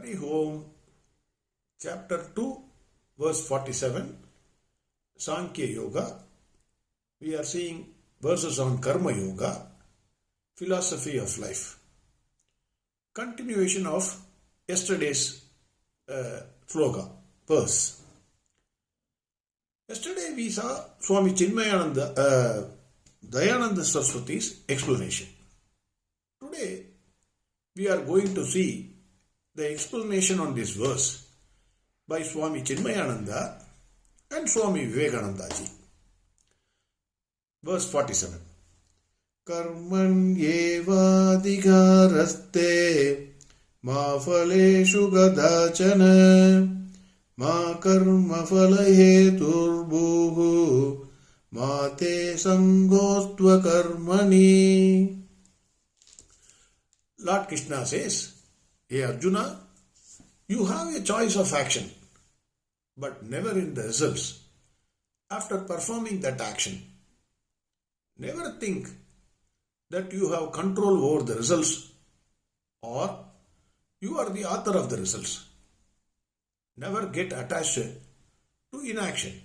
Hari Om, Chapter 2, verse 47, Sankhya Yoga. We are seeing verses on Karma Yoga, philosophy of life. Continuation of yesterday's sloga, verse. Yesterday we saw Swami Chinmayananda, Dayananda Saraswati's explanation. Today we are going to see the explanation on this verse by Swami Chinmayananda and Swami Vivekananda ji. Verse 47. Karman yeva adhikaraste ma phaleshu gadachana ma karma phalaheturbuhu ma te sangostva karmani. Lord Krishna says, Hey Arjuna, you have a choice of action, but never in the results. After performing that action, never think that you have control over the results or you are the author of the results. Never get attached to inaction.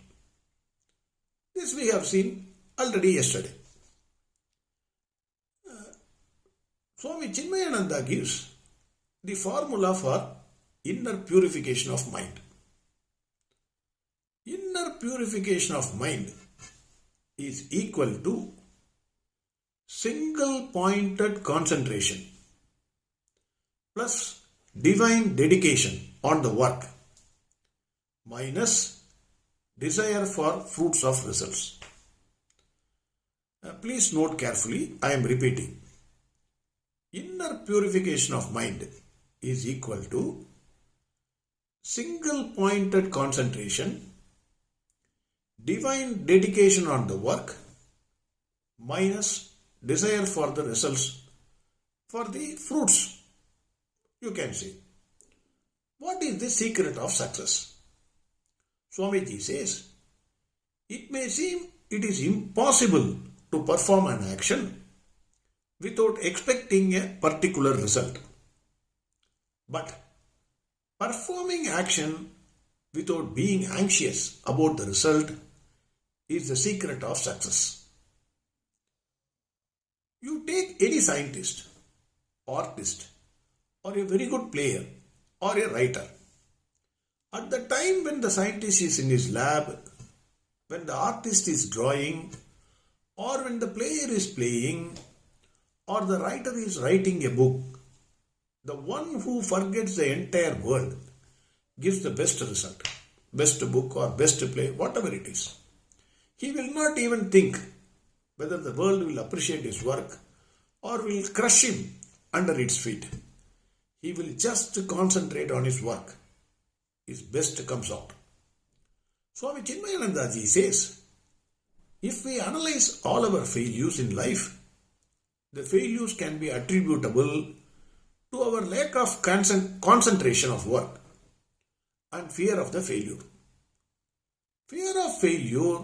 This we have seen already yesterday. Swami Chinmayananda gives the formula for inner purification of mind. Inner purification of mind is equal to single pointed concentration plus divine dedication on the work minus desire for fruits of results. Please note carefully, I am repeating. Inner purification of mind is equal to single pointed concentration, divine dedication on the work minus desire for the results, for the fruits, you can say. What is the secret of success? Swamiji says, it may seem it is impossible to perform an action without expecting a particular result. But performing action without being anxious about the result is the secret of success. You take any scientist, artist, or a very good player, or a writer. At the time when the scientist is in his lab, when the artist is drawing, or when the player is playing, or the writer is writing a book, the one who forgets the entire world gives the best result, best book or best play, whatever it is. He will not even think whether the world will appreciate his work or will crush him under its feet. He will just concentrate on his work. His best comes out. Swami Chinmayananda ji says, if we analyze all our failures in life, the failures can be attributable to our lack of concentration of work and fear of the failure. Fear of failure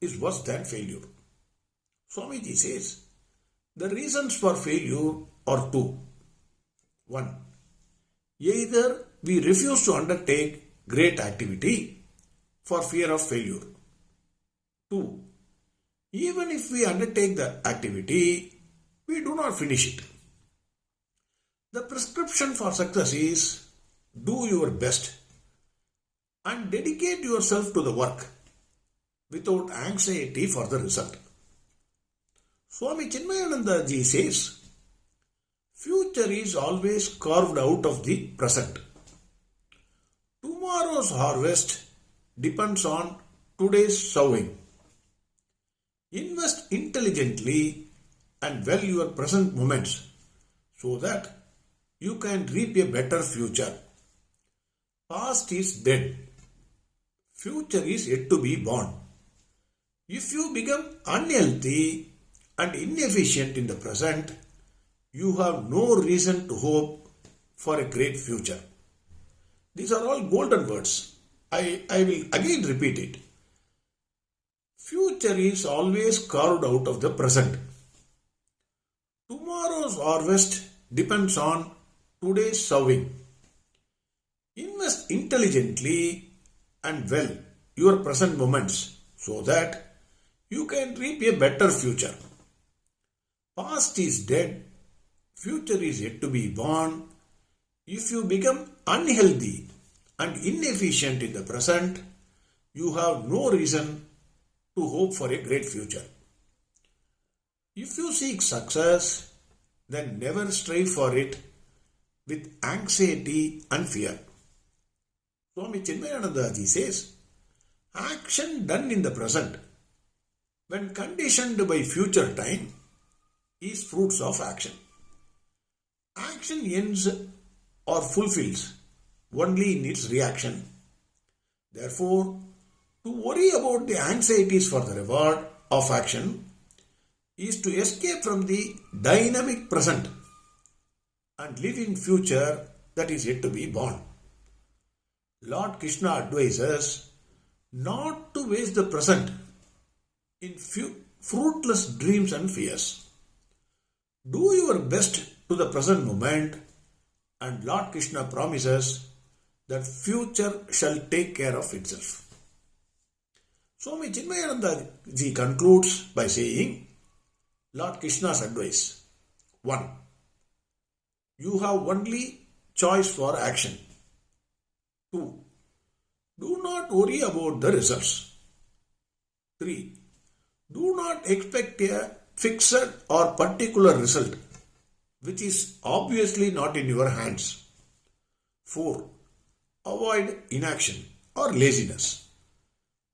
is worse than failure. Swamiji says, the reasons for failure are two. One, either we refuse to undertake great activity for fear of failure. Two, even if we undertake the activity, we do not finish it. The prescription for success is do your best and dedicate yourself to the work without anxiety for the result. Swami Chinmayananda ji says, future is always carved out of the present. Tomorrow's harvest depends on today's sowing. Invest intelligently and value your present moments so that you can reap a better future. Past is dead. Future is yet to be born. If you become unhealthy and inefficient in the present, you have no reason to hope for a great future. These are all golden words. I will again repeat it. Future is always carved out of the present. Tomorrow's harvest depends on today's sowing. Invest intelligently and well your present moments so that you can reap a better future. Past is dead, future is yet to be born. If you become unhealthy and inefficient in the present, you have no reason to hope for a great future. If you seek success, then never strive for it with anxiety and fear. Swami Chinmayanandaji says, action done in the present, when conditioned by future time, is fruits of action. Action ends or fulfills only in its reaction. Therefore, to worry about the anxieties for the reward of action is to escape from the dynamic present and live in future that is yet to be born. Lord Krishna advises not to waste the present in fruitless dreams and fears. Do your best to the present moment, and Lord Krishna promises that future shall take care of itself. Swami Chinmayananda ji concludes by saying, Lord Krishna's advice. 1. You have only choice for action. 2. Do not worry about the results. 3. Do not expect a fixed or particular result which is obviously not in your hands. 4. Avoid inaction or laziness.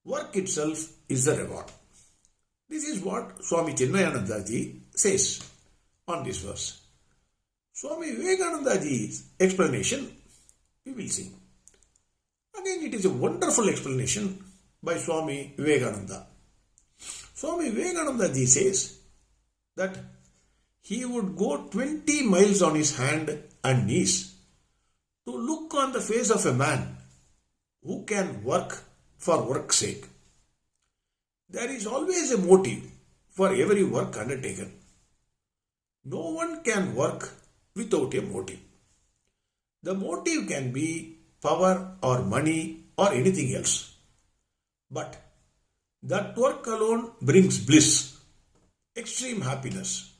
Work itself is the reward. This is what Swami Chinmayananda ji says on this verse. Swami Vivekananda ji's explanation we will see. Again, it is a wonderful explanation by Swami Vivekananda. Swami Vivekananda ji says that he would go 20 miles on his hand and knees to look on the face of a man who can work for work's sake. There is always a motive for every work undertaken. No one can work without a motive. The motive can be power or money or anything else. But that work alone brings bliss, extreme happiness,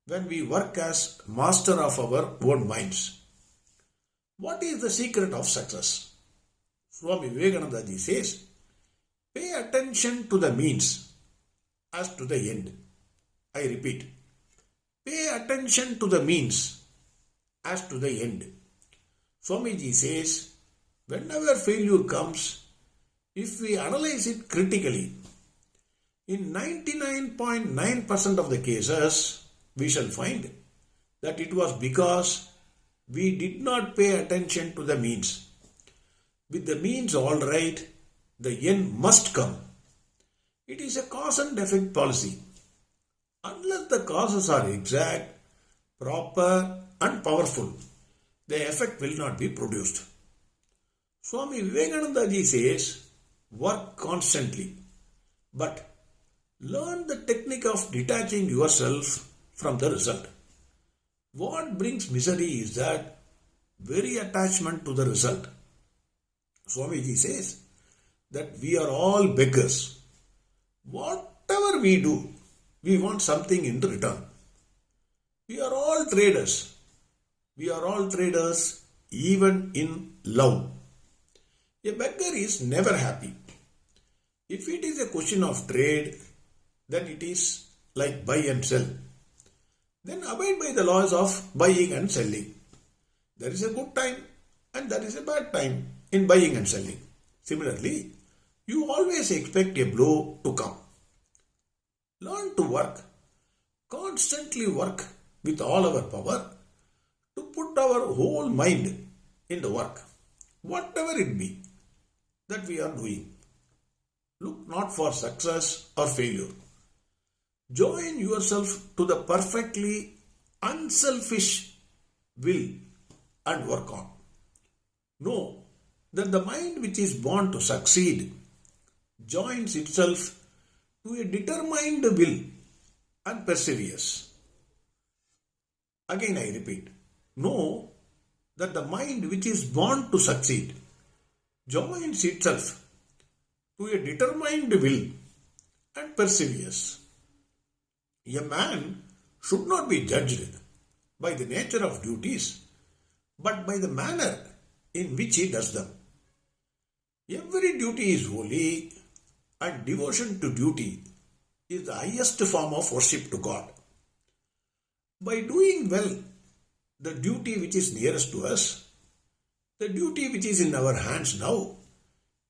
when we work as master of our own minds. What is the secret of success? Swami Vivekananda ji says, pay attention to the means as to the end. I repeat, pay attention to the means as to the end. Swamiji says, whenever failure comes, if we analyze it critically, in 99.9% of the cases, we shall find that it was because we did not pay attention to the means. With the means all right, the end must come. It is a cause and effect policy. Unless the causes are exact, proper and powerful, the effect will not be produced. Swami Vivekananda ji says, work constantly, but learn the technique of detaching yourself from the result. What brings misery is that very attachment to the result. Swamiji says that we are all beggars. Whatever we do, we want something in return. We are all traders. We are all traders even in love. A beggar is never happy. If it is a question of trade, then it is like buy and sell. Then abide by the laws of buying and selling. There is a good time and there is a bad time in buying and selling. Similarly, you always expect a blow to come. Learn to work. Constantly work with all our power to put our whole mind in the work, whatever it be that we are doing. Look not for success or failure. Join yourself to the perfectly unselfish will and work on. Know that the mind which is born to succeed joins itself to a determined will and perseveres. Again I repeat, know that the mind which is born to succeed joins itself to a determined will and perseveres. A man should not be judged by the nature of duties, but by the manner in which he does them. Every duty is holy, and devotion to duty is the highest form of worship to God. By doing well the duty which is nearest to us, the duty which is in our hands now,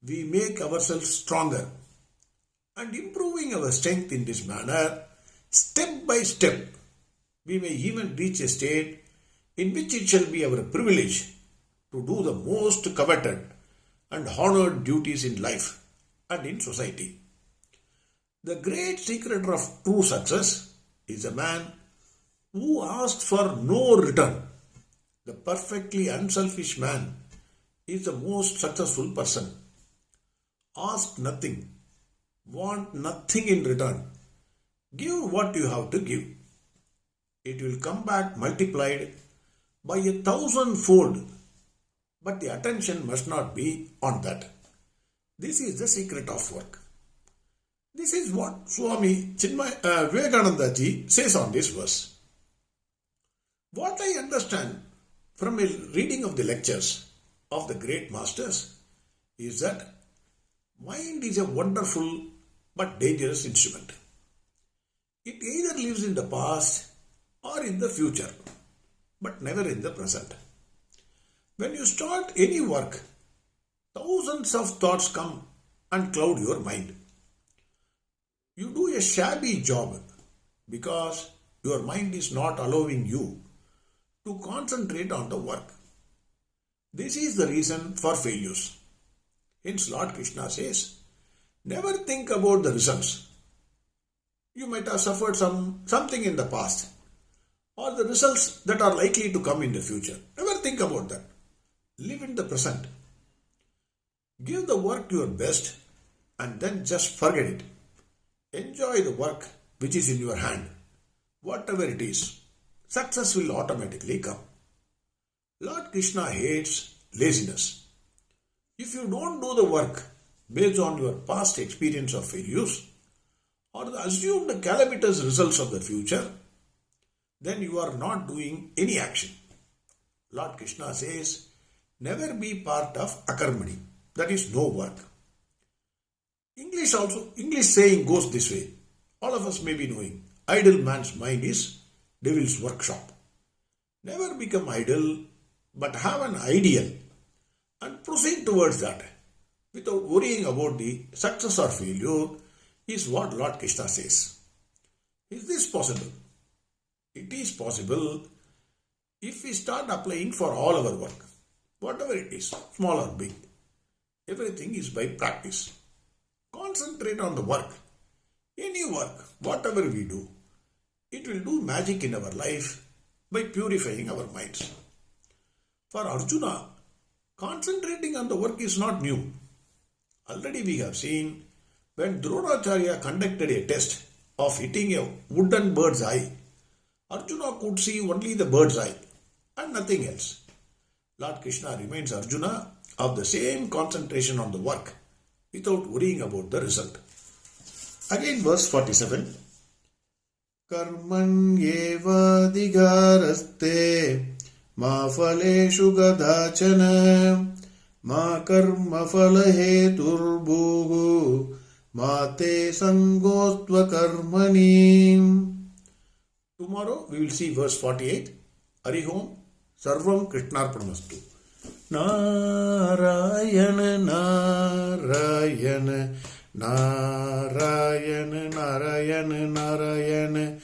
we make ourselves stronger, and improving our strength in this manner, step by step, we may even reach a state in which it shall be our privilege to do the most coveted and honored duties in life and in society. The great secret of true success is a man who asks for no return. The perfectly unselfish man is the most successful person. Ask nothing, want nothing in return. Give what you have to give. It will come back multiplied by 1,000-fold, but the attention must not be on that. This is the secret of work. This is what Swami Vivekananda ji says on this verse. What I understand from a reading of the lectures of the great masters is that mind is a wonderful but dangerous instrument. It either lives in the past or in the future, but never in the present. When you start any work, thousands of thoughts come and cloud your mind. You do a shabby job because your mind is not allowing you to concentrate on the work. This is the reason for failures. Hence Lord Krishna says, never think about the results. You might have suffered something in the past, or the results that are likely to come in the future. Never think about that. Live in the present. Give the work your best and then just forget it. Enjoy the work which is in your hand. Whatever it is, success will automatically come. Lord Krishna hates laziness. If you don't do the work based on your past experience of failures or the assumed calamitous results of the future, then you are not doing any action. Lord Krishna says, never be part of akarmani, that is no work. English saying goes this way. All of us may be knowing, idle man's mind is devil's workshop. Never become idle, but have an ideal and proceed towards that without worrying about the success or failure is what Lord Krishna says. Is this possible? It is possible if we start applying for all our work, whatever it is, small or big. Everything is by practice. Concentrate on the work. Any work, whatever we do, it will do magic in our life by purifying our minds. For Arjuna, concentrating on the work is not new. Already we have seen when Dronacharya conducted a test of hitting a wooden bird's eye, Arjuna could see only the bird's eye and nothing else. Lord Krishna reminds Arjuna of the same concentration on the work without worrying about the result. Again verse 47. Karmanyeva digaraste ma phaleshu gadachana ma karma phalaheturbuhu ma te sangostva karmani. Tomorrow we will see verse 48. Hari Om Sarvam Krishnarpanastu. Narayana Narayana Narayana Narayana Narayana Narayana